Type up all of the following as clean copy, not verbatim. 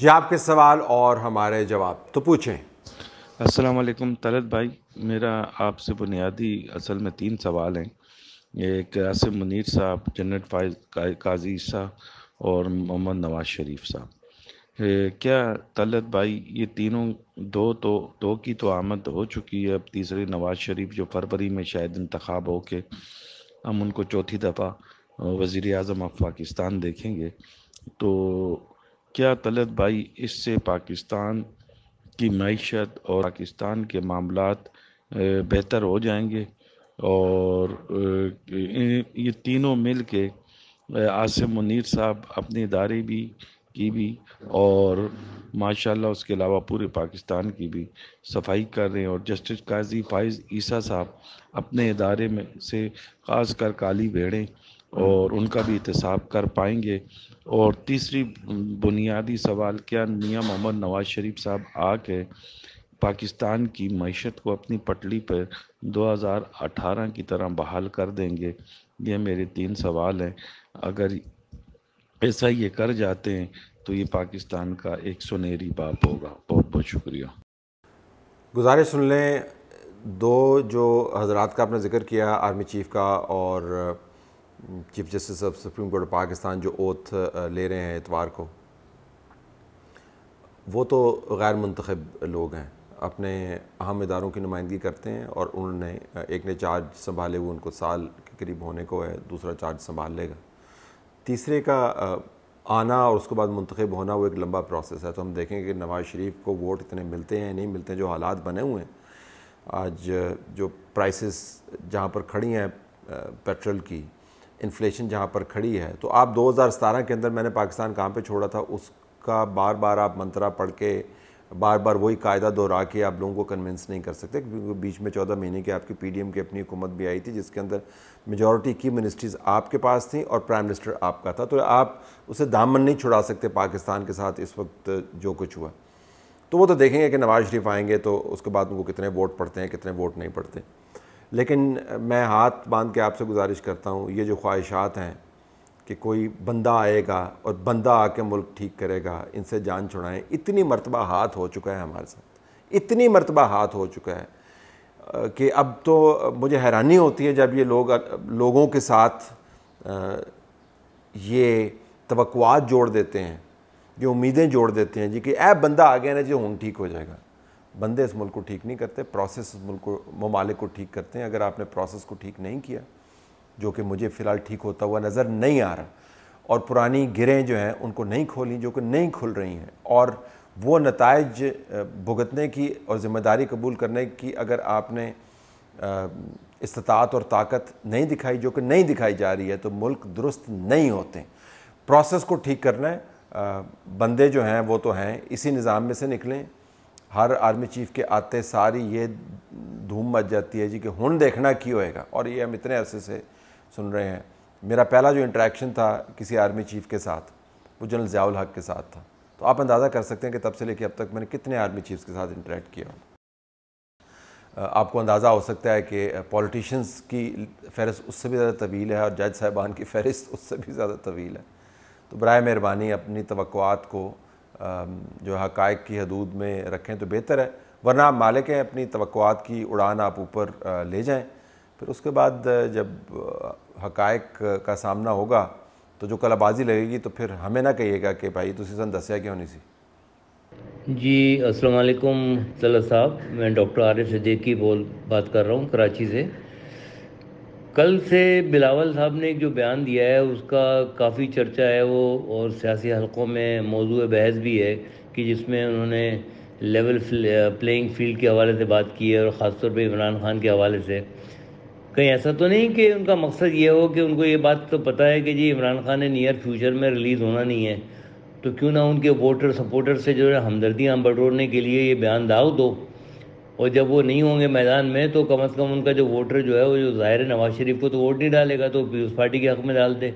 جی آپ کے سوال اور ہمارے جواب تو پوچھیں۔ السلام علیکم طلعت بھائی، میرا آپ سے بنیادی اصل میں 3 سوال ہیں۔ ایک عاصم منیر صاحب، جنرل فائز قاضی عیسیٰ اور محمد نواز شریف صاحب۔ کیا طلعت بھائی یہ تینوں دو کی تو آمد ہو چکی ہے، اب تیسری نواز شریف جو فروری میں شاید انتخاب ہو کے ہم ان کو چوتھی دفعہ وزیر اعظم آف پاکستان دیکھیں گے، تو کیا طلعت بھائی اس سے پاکستان کی معیشت اور پاکستان کے معاملات بہتر ہو جائیں گے؟ اور یہ تینوں مل کے عاصم منیر صاحب اپنے ادارے بھی اور ماشاءاللہ اس کے علاوہ پورے پاکستان کی بھی صفائی کر رہے ہیں، اور جسٹس قاضی فائز عیسیٰ صاحب اپنے ادارے میں سے خاص کر کالی بھیڑیں اور ان کا بھی احتساب کر پائیں گے؟ اور تیسری بنیادی سوال، کیا میاں محمد نواز شریف صاحب آ کے پاکستان کی معیشت کو اپنی پٹڑی پر 2018 کی طرح بحال کر دیں گے؟ یہ میرے 3 سوال ہیں۔ اگر ایسا یہ کر جاتے ہیں تو یہ پاکستان کا ایک سنہری باب ہوگا۔ بہت بہت شکریہ۔ گزارش سن لیں، دو جو حضرات کا آپ نے ذکر کیا، آرمی چیف کا اور chief justice of supreme court of Pakistan جو اوتھ لے رہے ہیں اتوار کو، وہ تو غیر منتخب لوگ ہیں، اپنے اہم اداروں کی نمائندگی کرتے ہیں، اور انہوں نے ایک نے چارج سنبھالے ہوئے ان کو سال کے قریب ہونے کو ہے، دوسرا چارج سنبھال لے گا، تیسرے کا آنا اور اس کے بعد منتخب ہونا وہ ایک لمبا پروسیس ہے۔ تو ہم دیکھیں کہ نواز شریف کو ووٹ اتنے ملتے ہیں نہیں ملتے ہیں، جو حالات بنے ہوئے ہیں آج، جو پرائسز جہاں پر کھڑی ہیں پیٹرول کی، انفلیشن جہاں پر کھڑی ہے، تو آپ 2017 کے اندر میں نے پاکستان کہاں پہ چھوڑا تھا اس کا بار بار آپ منترا پڑھ کے بار بار وہی قاعدہ دہرا کے آپ لوگوں کو کنونس نہیں کر سکتے، کیونکہ بیچ میں 14 مہینے کی آپ کی پی ڈی ایم کی اپنی حکومت بھی آئی تھی جس کے اندر میجورٹی کی منسٹریز آپ کے پاس تھیں اور پرائم منسٹر آپ کا تھا، تو آپ اسے دامن نہیں چھڑا سکتے پاکستان کے ساتھ اس وقت جو کچھ ہوا۔ تو وہ تو دیکھیں گے کہ نواز شریف آئیں گے تو اس کے بعد ان کو کتنے ووٹ پڑتے ہیں کتنے ووٹ نہیں پڑتے، لیکن میں ہاتھ باندھ کے آپ سے گزارش کرتا ہوں، یہ جو خواہشات ہیں کہ کوئی بندہ آئے گا اور بندہ آ کے ملک ٹھیک کرے گا، ان سے جان چھڑائیں۔ اتنی مرتبہ ہاتھ ہو چکا ہے ہمارے ساتھ، اتنی مرتبہ ہاتھ ہو چکا ہے کہ اب تو مجھے حیرانی ہوتی ہے جب یہ لوگوں کے ساتھ یہ توقعات جوڑ دیتے ہیں، یہ امیدیں جوڑ دیتے ہیں جی کہ اے بندہ آ گیا نا جی ہوں ٹھیک ہو جائے گا۔ بندے اس ملک کو ٹھیک نہیں کرتے، پروسیس اس ملک کو ممالک کو ٹھیک کرتے ہیں۔ اگر آپ نے پروسیس کو ٹھیک نہیں کیا، جو کہ مجھے فی الحال ٹھیک ہوتا ہوا نظر نہیں آ رہا، اور پرانی گریں جو ہیں ان کو نہیں کھولیں جو کہ نہیں کھل رہی ہیں، اور وہ نتائج بھگتنے کی اور ذمہ داری قبول کرنے کی اگر آپ نے استطاعت اور طاقت نہیں دکھائی جو کہ نہیں دکھائی جا رہی ہے، تو ملک درست نہیں ہوتے۔ پروسیس کو ٹھیک کرنا ہے، بندے جو ہیں وہ تو ہیں، اسی نظام میں سے نکلیں۔ ہر آرمی چیف کے آتے ساری یہ دھوم مچ جاتی ہے جی کہ ہن دیکھنا کی ہوئے گا، اور یہ ہم اتنے عرصے سے سن رہے ہیں۔ میرا پہلا جو انٹریکشن تھا کسی آرمی چیف کے ساتھ وہ جنرل ضیاء الحق کے ساتھ تھا، تو آپ اندازہ کر سکتے ہیں کہ تب سے لے کے اب تک میں نے کتنے آرمی چیفز کے ساتھ انٹریکٹ کیا ہوں۔ آپ کو اندازہ ہو سکتا ہے کہ پولیٹیشنز کی فہرست اس سے بھی زیادہ طویل ہے، اور جج صاحبان کی فہرست اس سے بھی زیادہ طویل ہے۔ تو برائے مہربانی اپنی توقعات کو جو حقائق کی حدود میں رکھیں تو بہتر ہے، ورنہ آپ مالک ہیں، اپنی توقعات کی اڑان آپ اوپر لے جائیں، پھر اس کے بعد جب حقائق کا سامنا ہوگا تو جو کلا بازی لگے گی تو پھر ہمیں نہ کہیے گا کہ بھائی تسی سن دسیا کیوں نہیں سی۔ جی السلام علیکم طلعت صاحب، میں ڈاکٹر عارف صدیقی بات کر رہا ہوں کراچی سے۔ کل سے بلاول صاحب نے ایک جو بیان دیا ہے اس کا کافی چرچا ہے وہ، اور سیاسی حلقوں میں موضوع بحث بھی ہے، کہ جس میں انہوں نے لیول پلینگ فیلڈ کے حوالے سے بات کی ہے، اور خاص طور پہ عمران خان کے حوالے سے۔ کہیں ایسا تو نہیں کہ ان کا مقصد یہ ہو کہ ان کو یہ بات تو پتہ ہے کہ جی عمران خان نے نیئر فیوچر میں ریلیز ہونا نہیں ہے، تو کیوں نہ ان کے ووٹر سپورٹر سے جو ہے ہمدردیاں بٹورنے کے لیے یہ بیان داؤ دو، اور جب وہ نہیں ہوں گے میدان میں تو کم از کم ان کا جو ووٹر جو ہے وہ جو ظاہر ہے نواز شریف کو تو ووٹ نہیں ڈالے گا، تو پیپلز پارٹی کے حق میں ڈال دے۔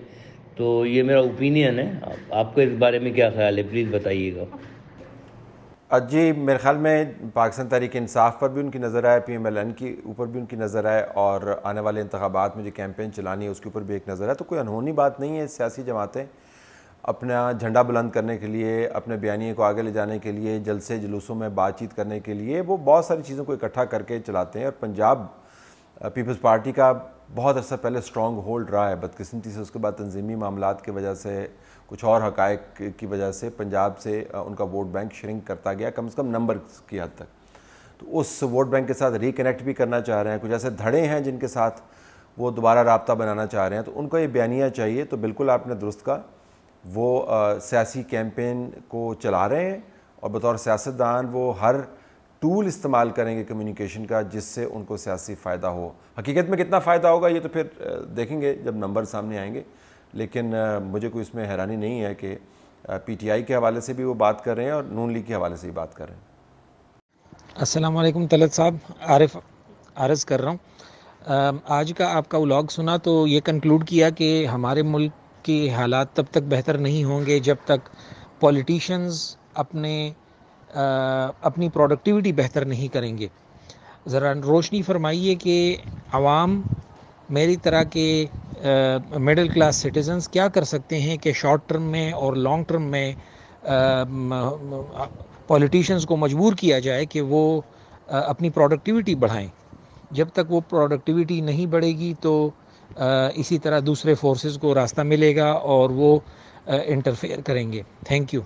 تو یہ میرا اوپینین ہے، آپ کا اس بارے میں کیا خیال ہے، پلیز بتائیے گا۔ جی میرے خیال میں پاکستان تحریک انصاف پر بھی ان کی نظر ہے، پی ایم ایل این کی اوپر بھی ان کی نظر ہے، اور آنے والے انتخابات میں جو کیمپین چلانی ہے اس کے اوپر بھی ایک نظر ہے، تو کوئی انہونی بات نہیں ہے۔ سیاسی جماعتیں اپنا جھنڈا بلند کرنے کے لیے، اپنے بیانیے کو آگے لے جانے کے لیے، جلسے جلوسوں میں بات چیت کرنے کے لیے وہ بہت ساری چیزوں کو اکٹھا کر کے چلاتے ہیں. اور پنجاب پیپلز پارٹی کا بہت عرصہ پہلے اسٹرانگ ہولڈ رہا ہے. بدقسمتی سے اس کے بعد تنظیمی معاملات کی وجہ سے، کچھ اور حقائق کی وجہ سے پنجاب سے ان کا ووٹ بینک شرنک کرتا گیا، کم سے کم نمبر کی حد تک. تو اس ووٹ بینک کے ساتھ ریکنیکٹ بھی کرنا چاہ رہے ہیں. کچھ ایسے دھڑے ہیں جن کے ساتھ وہ دوبارہ رابطہ بنانا چاہ رہے ہیں. تو ان کو یہ بیانیہ چاہیے. تو بالکل آپ نے درست کہا، وہ سیاسی کیمپین کو چلا رہے ہیں اور بطور سیاستدان وہ ہر ٹول استعمال کریں گے کمیونیکیشن کا جس سے ان کو سیاسی فائدہ ہو. حقیقت میں کتنا فائدہ ہوگا یہ تو پھر دیکھیں گے جب نمبر سامنے آئیں گے. لیکن مجھے کوئی اس میں حیرانی نہیں ہے کہ پی ٹی آئی کے حوالے سے بھی وہ بات کر رہے ہیں اور نون لیگ کے حوالے سے بھی بات کر رہے ہیں. السلام علیکم طلعت صاحب، عارف عرض کر رہا ہوں. آج کا آپ کا ولاگ سنا تو یہ کنکلوڈ کیا کہ ہمارے ملک کے حالات تب تک بہتر نہیں ہوں گے جب تک پولیٹیشنز اپنی پروڈکٹیوٹی بہتر نہیں کریں گے. ذرا روشنی فرمائیے کہ عوام میری طرح کے مڈل کلاس سٹیزنز کیا کر سکتے ہیں کہ شارٹ ٹرم میں اور لانگ ٹرم میں پولیٹیشنز کو مجبور کیا جائے کہ وہ اپنی پروڈکٹیوٹی بڑھائیں. جب تک وہ پروڈکٹیوٹی نہیں بڑھے گی تو اسی طرح دوسرے فورسز کو راستہ ملے گا اور وہ انٹرفیئر کریں گے. Thank you.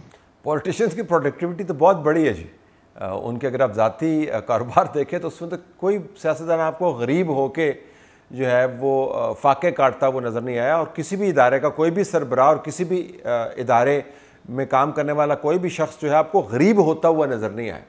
پولیٹیشنز کی پروڈکٹیوٹی تو بہت بڑی ہے جی. ان کے اگر آپ ذاتی کاروبار دیکھیں تو اس میں تو کوئی سیاستدان آپ کو غریب ہو کے جو ہے وہ فاقے کاٹتا وہ نظر نہیں آیا. اور کسی بھی ادارے کا کوئی بھی سربراہ اور کسی بھی ادارے میں کام کرنے والا کوئی بھی شخص جو ہے آپ کو غریب ہوتا ہوا نظر نہیں آیا.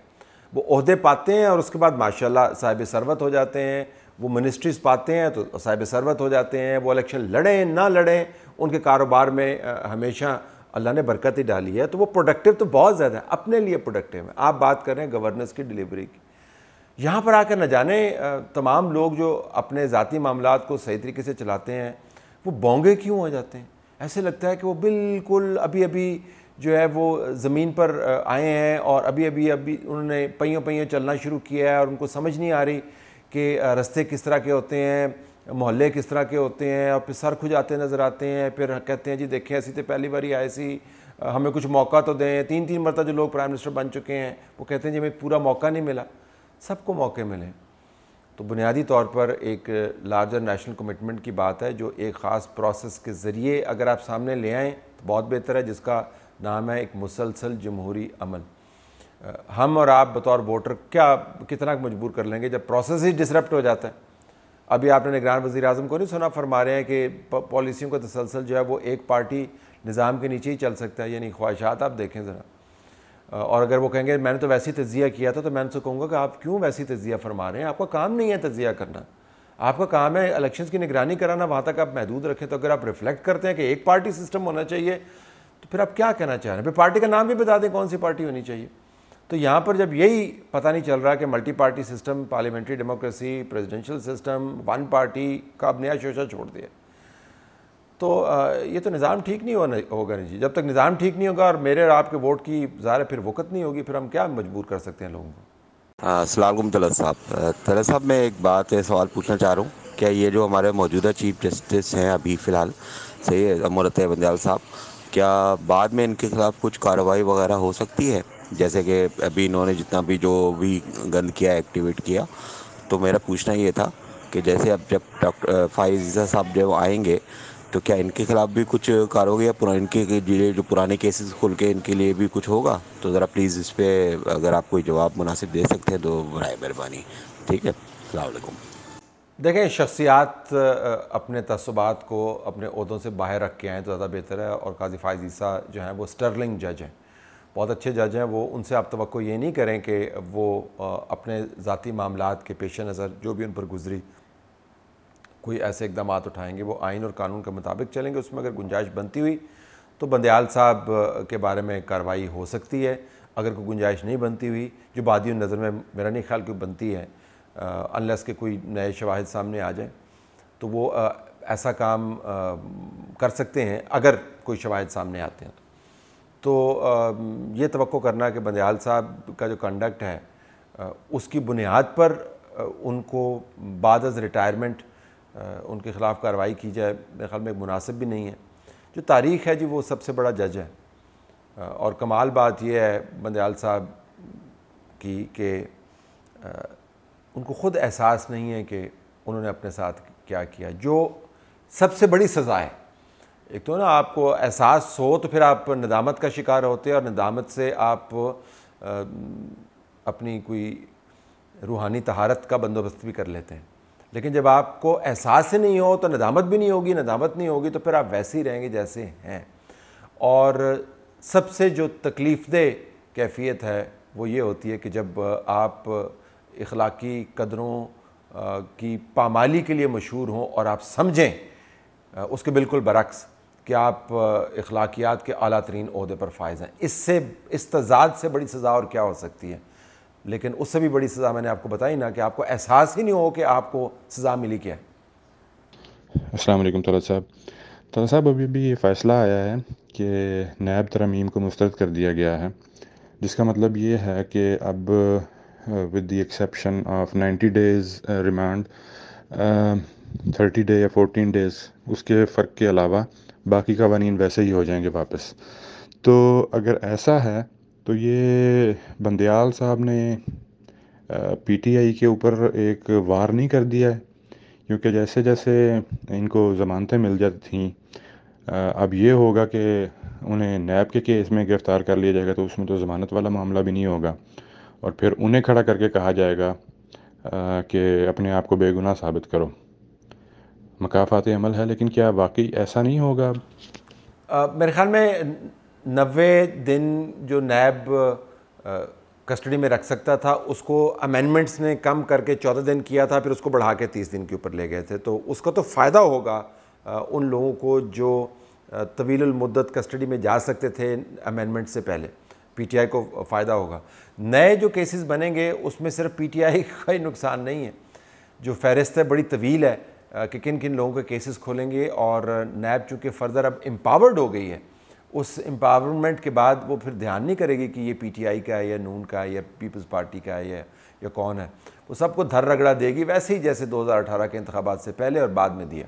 وہ عہدے پاتے ہیں اور اس کے بعد ماشاءاللہ صاحب ثروت ہو جاتے ہیں. وہ منسٹریز پاتے ہیں تو صاحب ثروت ہو جاتے ہیں. وہ الیکشن لڑیں نہ لڑیں ان کے کاروبار میں ہمیشہ اللہ نے برکت ہی ڈالی ہے. تو وہ پروڈکٹیو تو بہت زیادہ ہے، اپنے لیے پروڈکٹیو ہے. آپ بات کر رہے ہیں گورننس کی، ڈیلیوری کی. یہاں پر آ کر نہ جانے تمام لوگ جو اپنے ذاتی معاملات کو صحیح طریقے سے چلاتے ہیں وہ بونگے کیوں ہو جاتے ہیں. ایسے لگتا ہے کہ وہ بالکل ابھی جو ہے وہ زمین پر آئے ہیں اور ابھی انہوں نے پہیوں چلنا شروع کیا ہے اور ان کو سمجھ نہیں آ رہی کہ رستے کس طرح کے ہوتے ہیں، محلے کس طرح کے ہوتے ہیں. اور پھر سر کھجاتے نظر آتے ہیں. پھر کہتے ہیں جی دیکھیں ایسی تو پہلی باری آئے سی، ہمیں کچھ موقع تو دیں. 3 مرتبہ جو لوگ پرائم منسٹر بن چکے ہیں وہ کہتے ہیں جی ہمیں پورا موقع نہیں ملا. سب کو موقع ملیں. تو بنیادی طور پر ایک لارجر نیشنل کمٹمنٹ کی بات ہے جو ایک خاص پروسیس کے ذریعے اگر آپ سامنے لے آئیں تو بہت بہتر ہے، جس کا نام ہے ایک مسلسل جمہوری عمل. ہم اور آپ بطور ووٹر کتنا مجبور کر لیں گے جب پروسیس ہی ڈسرپٹ ہو جاتا ہے. ابھی آپ نے نگران وزیر اعظم کو نہیں سنا فرما رہے ہیں کہ پالیسیوں کا تسلسل جو ہے وہ ایک پارٹی نظام کے نیچے ہی چل سکتا ہے. یعنی خواہشات آپ دیکھیں ذرا. اور اگر وہ کہیں گے میں نے تو ویسی تجزیہ کیا تھا تو میں ان سے کہوں گا کہ آپ کیوں ویسی تجزیہ فرما رہے ہیں. آپ کا کام نہیں ہے تجزیہ کرنا، آپ کا کام ہے الیکشنز کی نگرانی کرانا. وہاں تک آپ محدود رکھیں. تو اگر آپ ریفلیکٹ کرتے ہیں کہ ایک پارٹی سسٹم ہونا چاہیے تو پھر آپ کیا کہنا چاہ رہے ہیں؟ پھر پارٹی کا نام بھی بتا دیں کون سی پارٹی ہونی چاہیے. تو یہاں پر جب یہی پتہ نہیں چل رہا کہ multi party system, parliamentary democracy, presidential system, one party کا اب نیا شوشہ چھوڑ دیا تو یہ تو نظام ٹھیک نہیں ہوگا نہیں جی. جب تک نظام ٹھیک نہیں ہوگا اور میرے اور آپ کے ووٹ کی ظاہر پھر وقت نہیں ہوگی، پھر ہم کیا مجبور کر سکتے ہیں لوگوں کو. السلام علیکم طلعت صاحب. طلعت صاحب میں ایک سوال پوچھنا چاہ رہا ہوں. کیا یہ جو ہمارے موجودہ چیف جسٹس ہیں ابھی فی الحال سید امرت بندیال صاحب، کیا بعد میں ان کے خلاف کچھ کارروائی وغیرہ ہو سکتی ہے؟ جیسے کہ ابھی انہوں نے جتنا بھی جو بھی گند کیا، ایکٹیویٹ کیا، تو میرا پوچھنا یہ تھا کہ جیسے اب جب ڈاکٹر فائز عیسیٰ صاحب جب آئیں گے تو کیا ان کے خلاف بھی کچھ کارروائی یا ان کے جو پرانے کیسز کھل کے ان کے لیے بھی کچھ ہوگا؟ تو ذرا پلیز اس پہ اگر آپ کوئی جواب مناسب دے سکتے ہیں تو برائے مہربانی. ٹھیک ہے، السلام علیکم. دیکھیں شخصیات اپنے تعصبات کو اپنے عہدوں سے باہر رکھ کے آئیں تو زیادہ بہتر ہے. اور قاضی فائز عیسیٰ جو ہیں وہ اسٹرلنگ جج ہیں، بہت اچھے جج ہیں. وہ ان سے آپ توقع یہ نہیں کریں کہ وہ اپنے ذاتی معاملات کے پیش نظر جو بھی ان پر گزری کوئی ایسے اقدامات اٹھائیں گے. وہ آئین اور قانون کے مطابق چلیں گے. اس میں اگر گنجائش بنتی ہوئی تو بندیال صاحب کے بارے میں کارروائی ہو سکتی ہے. اگر کوئی گنجائش نہیں بنتی ہوئی، جو بادی نظر میں میرا نہیں خیال کوئی بنتی ہے انلیس کہ کوئی نئے شواہد سامنے آ جائیں، تو وہ ایسا کام کر سکتے ہیں اگر کوئی شواہد سامنے آتے ہیں. تو یہ توقع کرنا کہ بندیال صاحب کا جو کنڈکٹ ہے اس کی بنیاد پر ان کو بعد از ریٹائرمنٹ ان کے خلاف کارروائی کی جائے، میرے خیال میں مناسب بھی نہیں ہے. جو تاریخ ہے جی وہ سب سے بڑا جج ہے. اور کمال بات یہ ہے بندیال صاحب کی کہ ان کو خود احساس نہیں ہے کہ انہوں نے اپنے ساتھ کیا کیا, جو سب سے بڑی سزا ہے. ایک تو نا آپ کو احساس ہو تو پھر آپ ندامت کا شکار ہوتے ہیں اور ندامت سے آپ اپنی کوئی روحانی طہارت کا بندوبست بھی کر لیتے ہیں. لیکن جب آپ کو احساس ہی نہیں ہو تو ندامت بھی نہیں ہوگی, ندامت نہیں ہوگی تو پھر آپ ویسے ہی رہیں گے جیسے ہیں. اور سب سے جو تکلیف دہ کیفیت ہے وہ یہ ہوتی ہے کہ جب آپ اخلاقی قدروں کی پامالی کے لیے مشہور ہوں اور آپ سمجھیں اس کے بالکل برعکس کہ آپ اخلاقیات کے اعلیٰ ترین عہدے پر فائز ہیں. اس تضاد سے بڑی سزا اور کیا ہو سکتی ہے؟ لیکن اس سے بھی بڑی سزا میں نے آپ کو بتائی نا کہ آپ کو احساس ہی نہیں ہو کہ آپ کو سزا ملی کیا ہے. السلام علیکم طلعت صاحب. طلعت صاحب ابھی یہ فیصلہ آیا ہے کہ نیب ترمیم کو مسترد کر دیا گیا ہے, جس کا مطلب یہ ہے کہ اب with the exception of 90 days remand 30 day یا 14 days اس کے فرق کے علاوہ باقی قوانین ویسے ہی ہو جائیں گے واپس. تو اگر ایسا ہے تو یہ بندیال صاحب نے پی ٹی آئی کے اوپر ایک وار نہیں کر دیا ہے؟ کیونکہ جیسے جیسے ان کو ضمانتیں مل جاتی تھیں اب یہ ہوگا کہ انہیں نیب کے کیس میں گرفتار کر لیا جائے گا تو اس میں تو ضمانت والا معاملہ بھی نہیں ہوگا, اور پھر انہیں کھڑا کر کے کہا جائے گا کہ اپنے آپ کو بے گناہ ثابت کرو. مکافات عمل ہے, لیکن کیا واقعی ایسا نہیں ہوگا؟ میرے خیال میں 90 دن جو نیب کسٹڈی میں رکھ سکتا تھا اس کو امینڈمنٹس نے کم کر کے 14 دن کیا تھا, پھر اس کو بڑھا کے 30 دن کے اوپر لے گئے تھے. تو اس کا تو فائدہ ہوگا ان لوگوں کو جو طویل المدت کسٹڈی میں جا سکتے تھے امینڈمنٹ سے پہلے. پی ٹی آئی کو فائدہ ہوگا. نئے جو کیسز بنیں گے اس میں صرف پی ٹی آئی کا ہی نقصان نہیں ہے. جو فہرست ہے بڑی طویل ہے کہ کن کن لوگوں کے کیسز کھولیں گے, اور نیب چونکہ فردر اب امپاورڈ ہو گئی ہے, اس امپاورمنٹ کے بعد وہ پھر دھیان نہیں کرے گی کہ یہ پی ٹی آئی کا ہے یا نون کا ہے یا پیپلز پارٹی کا ہے یا کون ہے. وہ سب کو دھر رگڑا دے گی ویسے ہی جیسے 2018 کے انتخابات سے پہلے اور بعد میں دیا.